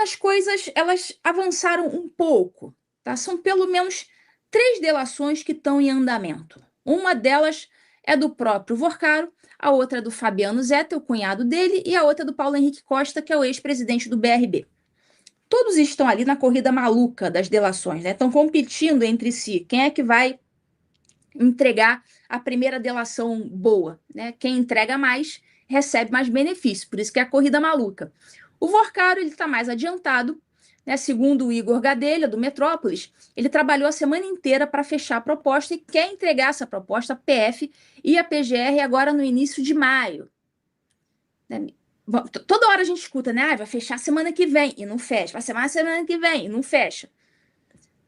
as coisas elas avançaram um pouco, tá? São pelo menos 3 delações que estão em andamento. Uma delas é do próprio Vorcaro, a outra é do Fabiano Zeta, o cunhado dele, e a outra é do Paulo Henrique Costa, que é o ex-presidente do BRB. Todos estão ali na corrida maluca das delações, né? Estão competindo entre si. Quem é que vai entregar a primeira delação boa, né? Quem entrega mais recebe mais benefício, por isso que é a corrida maluca. O Vorcaro ele está mais adiantado, né? Segundo o Igor Gadelha, do Metrópolis, ele trabalhou a semana inteira para fechar a proposta e quer entregar essa proposta à PF e à PGR agora no início de maio. Né? Toda hora a gente escuta, né? Ah, vai fechar semana que vem e não fecha, vai ser mais semana que vem e não fecha.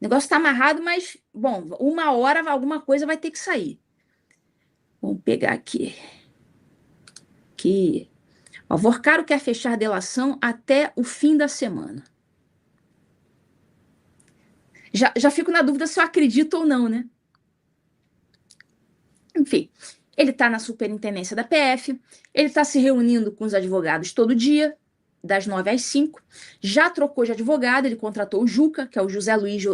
O negócio está amarrado, mas, bom, uma hora alguma coisa vai ter que sair. Vamos pegar aqui. O Vorcaro quer fechar a delação até o fim da semana. Já fico na dúvida se eu acredito ou não, né? Enfim, ele está na superintendência da PF, ele está se reunindo com os advogados todo dia, das 9 às 5. Já trocou de advogado, ele contratou o Juca, que é o José Luiz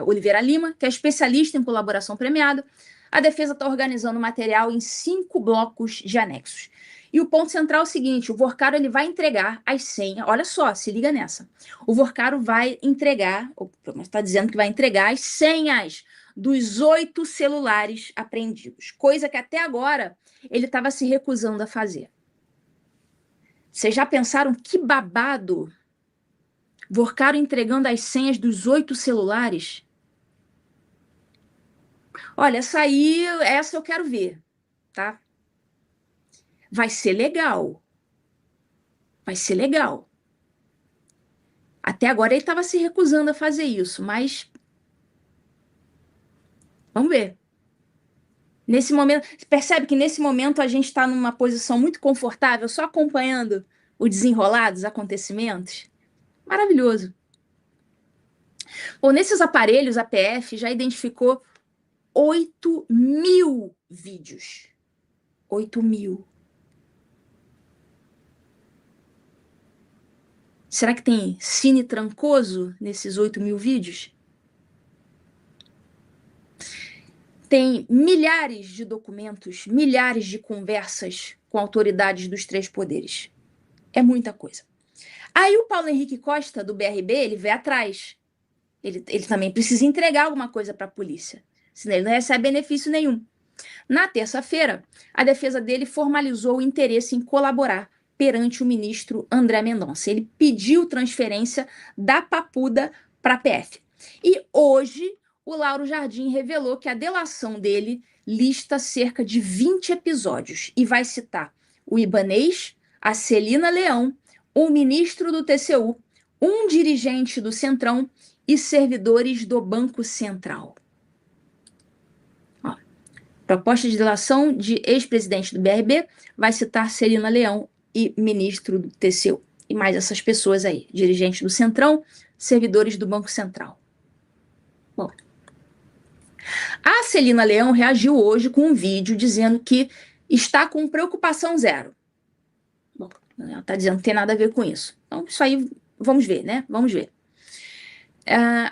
Oliveira Lima, que é especialista em colaboração premiada. A defesa está organizando material em 5 blocos de anexos. E o ponto central é o seguinte: o Vorcaro ele vai entregar as senhas. Olha só, se liga nessa. O Vorcaro vai entregar, está dizendo que vai entregar as senhas dos 8 celulares apreendidos, coisa que até agora ele estava se recusando a fazer. Vocês já pensaram que babado? Vorcaro entregando as senhas dos 8 celulares? Olha, essa eu quero ver, tá? Vai ser legal. Vai ser legal. Até agora ele estava se recusando a fazer isso, mas vamos ver. Nesse momento, percebe que nesse momento a gente está numa posição muito confortável, só acompanhando o desenrolar dos acontecimentos? Maravilhoso. Bom, nesses aparelhos, a PF já identificou 8.000 vídeos. 8.000. Será que tem Cine Trancoso nesses 8.000 vídeos? Tem milhares de documentos, milhares de conversas com autoridades dos 3 poderes. É muita coisa. Aí o Paulo Henrique Costa, do BRB, ele vem atrás. Ele também precisa entregar alguma coisa para a polícia, senão ele não recebe benefício nenhum. Na terça-feira, a defesa dele formalizou o interesse em colaborar perante o ministro André Mendonça. Ele pediu transferência da Papuda para a PF. E hoje, o Lauro Jardim revelou que a delação dele lista cerca de 20 episódios e vai citar o Ibanez, a Celina Leão, o ministro do TCU, um dirigente do Centrão e servidores do Banco Central. Proposta de delação de ex-presidente do BRB vai citar Celina Leão e ministro do TCU. E mais essas pessoas aí, dirigentes do Centrão, servidores do Banco Central. Bom, a Celina Leão reagiu hoje com um vídeo dizendo que está com preocupação zero. Bom, ela está dizendo que não tem nada a ver com isso. Então, isso aí, vamos ver, né? Vamos ver.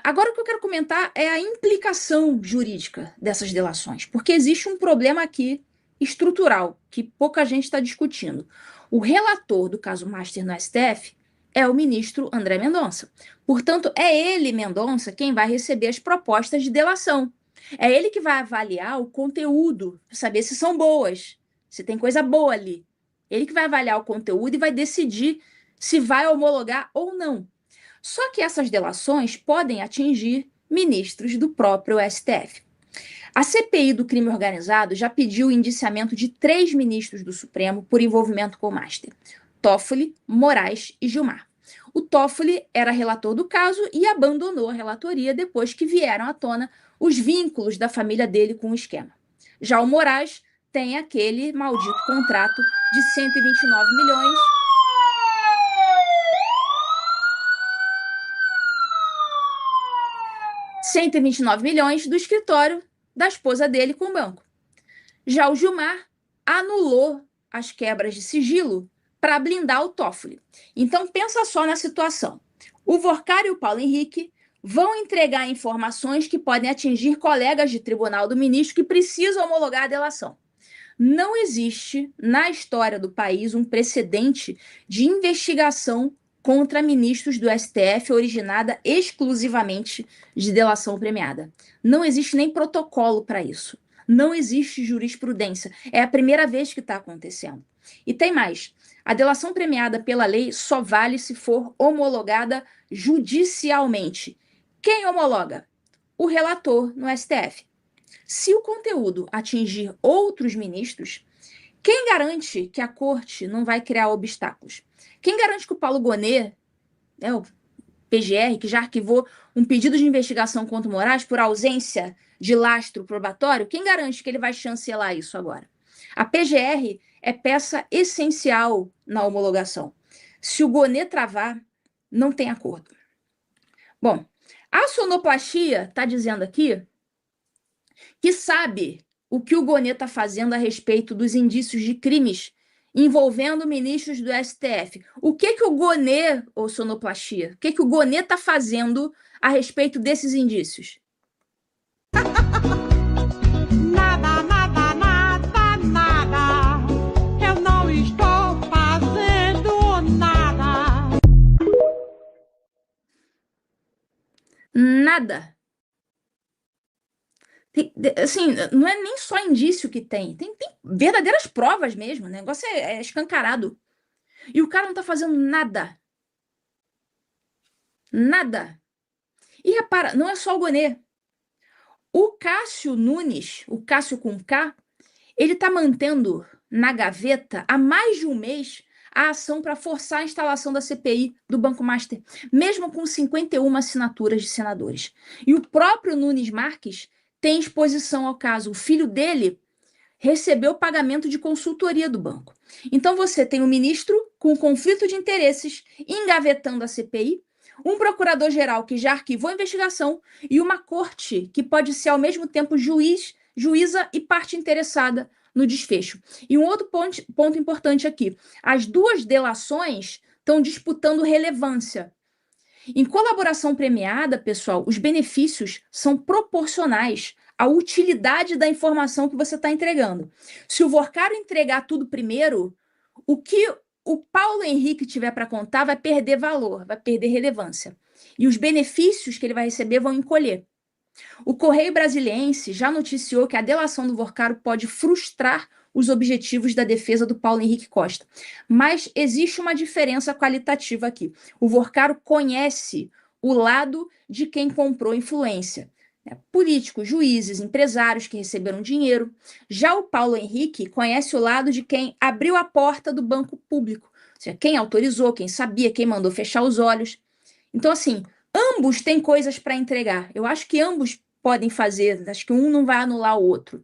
Agora o que eu quero comentar é a implicação jurídica dessas delações, porque existe um problema aqui estrutural que pouca gente está discutindo. O relator do caso Master no STF é o ministro André Mendonça. Portanto, é ele, Mendonça, quem vai receber as propostas de delação. É ele que vai avaliar o conteúdo, saber se são boas, se tem coisa boa ali. Ele que vai avaliar o conteúdo e vai decidir se vai homologar ou não. Só que essas delações podem atingir ministros do próprio STF. A CPI do crime organizado já pediu o indiciamento de 3 ministros do Supremo por envolvimento com o Master: Toffoli, Moraes e Gilmar. O Toffoli era relator do caso e abandonou a relatoria depois que vieram à tona os vínculos da família dele com o esquema. Já o Moraes tem aquele maldito contrato de 129 milhões... 129 milhões do escritório da esposa dele com o banco. Já o Gilmar anulou as quebras de sigilo para blindar o Toffoli. Então, pensa só na situação. O Vorcari e o Paulo Henrique vão entregar informações que podem atingir colegas de tribunal do ministro que precisam homologar a delação. Não existe na história do país um precedente de investigação contra ministros do STF originada exclusivamente de delação premiada. Não existe nem protocolo para isso. Não existe jurisprudência. É a primeira vez que está acontecendo. E tem mais. A delação premiada pela lei só vale se for homologada judicialmente. Quem homologa? O relator no STF. Se o conteúdo atingir outros ministros, quem garante que a corte não vai criar obstáculos? Quem garante que o Paulo Gonet, né, o PGR, que já arquivou um pedido de investigação contra o Moraes por ausência de lastro probatório, quem garante que ele vai chancelar isso agora? A PGR é peça essencial na homologação. Se o Gonet travar, não tem acordo. Bom, a sonoplastia está dizendo aqui que sabe o que o Gonet está fazendo a respeito dos indícios de crimes envolvendo ministros do STF. O que o Gonet, ou sonoplastia, o que o Gonet está fazendo a respeito desses indícios? Nada, nada, nada, nada. Eu não estou fazendo nada. Nada. Assim, não é nem só indício que tem verdadeiras provas mesmo, o negócio é escancarado. E o cara não está fazendo nada. Nada. E repara, não é só o Gonet. O Cássio Nunes, o Cássio com K, ele está mantendo na gaveta há mais de um mês a ação para forçar a instalação da CPI do Banco Master, mesmo com 51 assinaturas de senadores. E o próprio Nunes Marques tem exposição ao caso. O filho dele recebeu pagamento de consultoria do banco. Então você tem um ministro com conflito de interesses engavetando a CPI, um procurador-geral que já arquivou a investigação e uma corte que pode ser ao mesmo tempo juiz, juíza e parte interessada no desfecho. E um outro ponto importante aqui, as duas delações estão disputando relevância. Em colaboração premiada, pessoal, os benefícios são proporcionais à utilidade da informação que você está entregando. Se o Vorcari entregar tudo primeiro, o que o Paulo Henrique tiver para contar vai perder valor, vai perder relevância. E os benefícios que ele vai receber vão encolher. O Correio Brasiliense já noticiou que a delação do Vorcari pode frustrar os objetivos da defesa do Paulo Henrique Costa. Mas existe uma diferença qualitativa aqui. O Vorcari conhece o lado de quem comprou influência. Políticos, juízes, empresários que receberam dinheiro. Já o Paulo Henrique conhece o lado de quem abriu a porta do banco público. Ou seja, quem autorizou, quem sabia, quem mandou fechar os olhos. Então, assim, ambos têm coisas para entregar. Eu acho que ambos podem fazer, acho que um não vai anular o outro.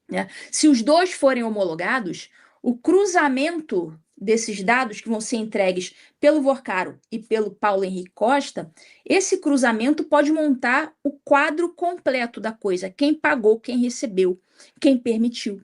Né? Se os dois forem homologados, o cruzamento desses dados que vão ser entregues pelo Vorcari e pelo Paulo Henrique Costa, esse cruzamento pode montar o quadro completo da coisa. Quem pagou, quem recebeu, quem permitiu.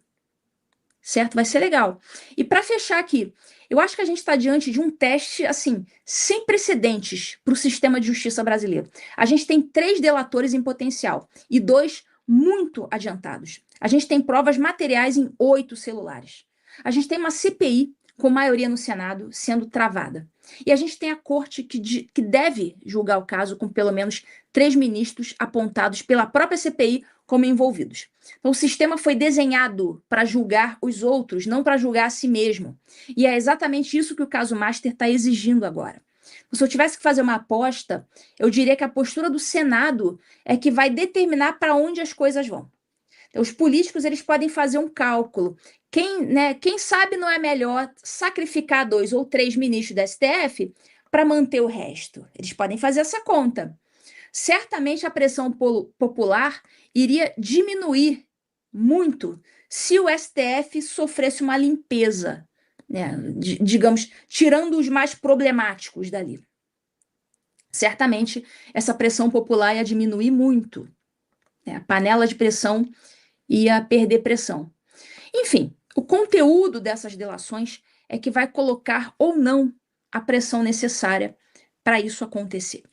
Certo? Vai ser legal. E para fechar aqui, eu acho que a gente está diante de um teste, assim, sem precedentes para o sistema de justiça brasileiro. A gente tem 3 delatores em potencial e 2 muito adiantados. A gente tem provas materiais em 8 celulares. A gente tem uma CPI com maioria no Senado sendo travada. E a gente tem a corte que deve julgar o caso com pelo menos 3 ministros apontados pela própria CPI como envolvidos. Então, o sistema foi desenhado para julgar os outros, não para julgar a si mesmo. E é exatamente isso que o caso Master está exigindo agora. Se eu tivesse que fazer uma aposta, eu diria que a postura do Senado é que vai determinar para onde as coisas vão. Então, os políticos eles podem fazer um cálculo. Quem sabe não é melhor sacrificar 2 ou 3 ministros da STF para manter o resto? Eles podem fazer essa conta. Certamente a pressão popular iria diminuir muito se o STF sofresse uma limpeza, né? Digamos, tirando os mais problemáticos dali. Certamente essa pressão popular ia diminuir muito, né? A panela de pressão ia perder pressão. Enfim, o conteúdo dessas delações é que vai colocar ou não a pressão necessária para isso acontecer.